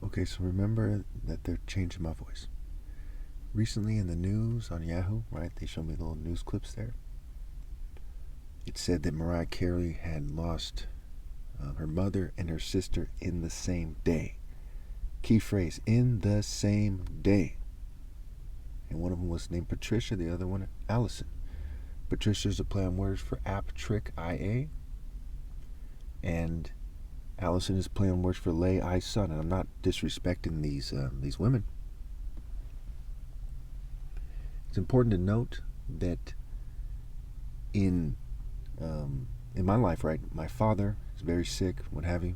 Okay, so remember that they're changing my voice. Recently in the news on Yahoo, right, they showed me little news clips there. It said that Mariah Carey had lost her mother and her sister in the same day. Key phrase, in the same day. And one of them was named Patricia, the other one Allison. Patricia's a play on words for app, trick, IA. And Allison is play on words for lay, I, son. And I'm not disrespecting these women. It's important to note that in my life, right, my father is very sick, what have you.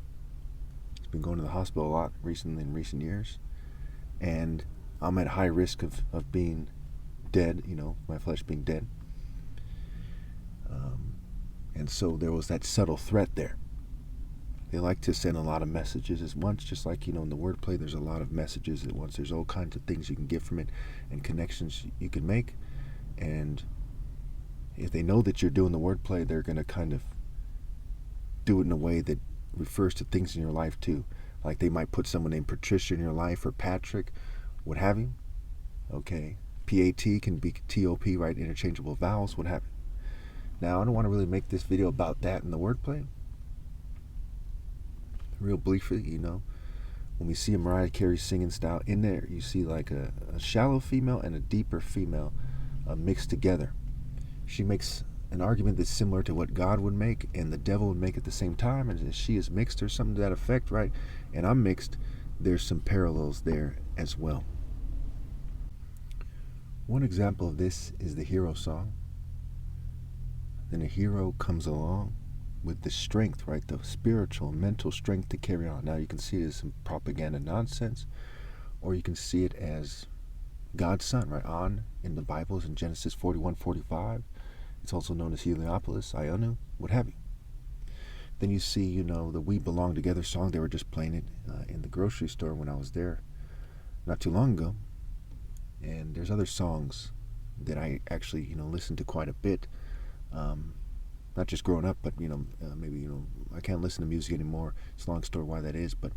He's been going to the hospital a lot recently in recent years. And I'm at high risk of being dead, my flesh being dead. And so there was that subtle threat there. They like to send a lot of messages at once, just like, in the wordplay, there's a lot of messages at once. There's all kinds of things you can get from it and connections you can make. And if they know that you're doing the wordplay, they're going to kind of do it in a way that refers to things in your life too. Like they might put someone named Patricia in your life or Patrick, what have you. Okay. PAT can be TOP, right? Interchangeable vowels, what have you. Now, I don't want to really make this video about that in the wordplay. Real briefly, when we see a Mariah Carey singing style in there, you see like a shallow female and a deeper female mixed together. She makes an argument that's similar to what God would make and the devil would make at the same time, and as she is mixed or something to that effect, right? And I'm mixed. There's some parallels there as well. One example of this is the hero song. Then a hero comes along with the strength, right? The spiritual, mental strength to carry on. Now you can see it as some propaganda nonsense, or you can see it as God's son, right? On in the Bible is in Genesis 41:45. It's also known as Heliopolis, Ionu, what have you. Then you see, the We Belong Together song. They were just playing it in the grocery store when I was there not too long ago. And there's other songs that I actually, listen to quite a bit. Not just growing up, but, maybe, I can't listen to music anymore. It's a long story why that is, but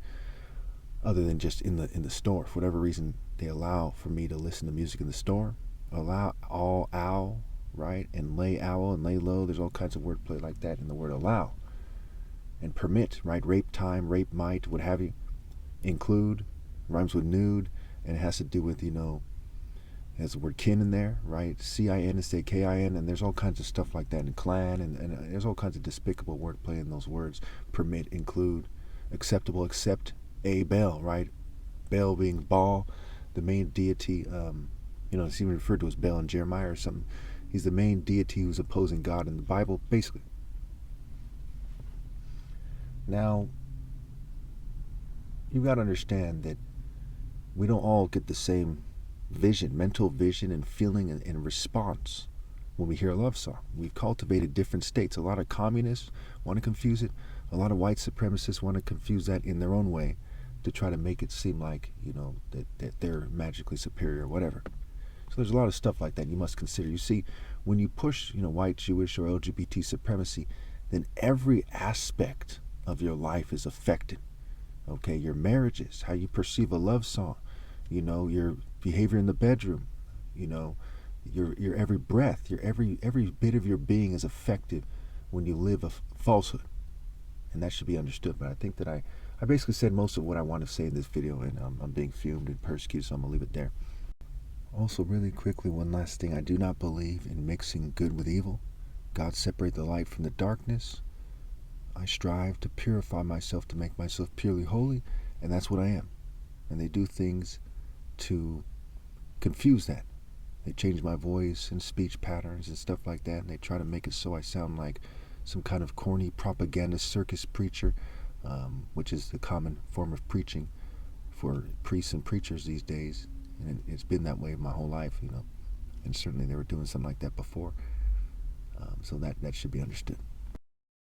other than just in the store. For whatever reason, they allow for me to listen to music in the store. Allow, all, owl, right? And lay owl and lay low. There's all kinds of wordplay like that in the word allow. And permit, right? Rape time, rape might, what have you. Include, rhymes with nude, and it has to do with, has the word kin in there, right? C-I-N instead of K-I-N, and there's all kinds of stuff like that in clan, and there's all kinds of despicable wordplay in those words. Permit, include, acceptable, accept, a Baal, right? Baal being Baal, the main deity, it's even referred to as Baal in Jeremiah or something. He's the main deity who's opposing God in the Bible, basically. Now, you've got to understand that we don't all get the same vision, mental vision and feeling and response when we hear a love song. We've cultivated different states. A lot of communists want to confuse it. A lot of white supremacists want to confuse that in their own way to try to make it seem like, that they're magically superior or whatever. So there's a lot of stuff like that you must consider. You see, when you push, white, Jewish, or LGBT supremacy, then every aspect of your life is affected. Okay, your marriages, how you perceive a love song, your behavior in the bedroom, your every breath, your every bit of your being is affected when you live a falsehood. And that should be understood. But I think that I basically said most of what I want to say in this video, and I'm being fumed and persecuted, so I'm going to leave it there. Also, really quickly, one last thing. I do not believe in mixing good with evil. God separate the light from the darkness. I strive to purify myself, to make myself purely holy, and that's what I am. And they do things to confuse that. They change my voice and speech patterns and stuff like that, and they try to make it so I sound like some kind of corny propaganda circus preacher, which is the common form of preaching for priests and preachers these days. And it's been that way my whole life, and certainly they were doing something like that before. So that should be understood.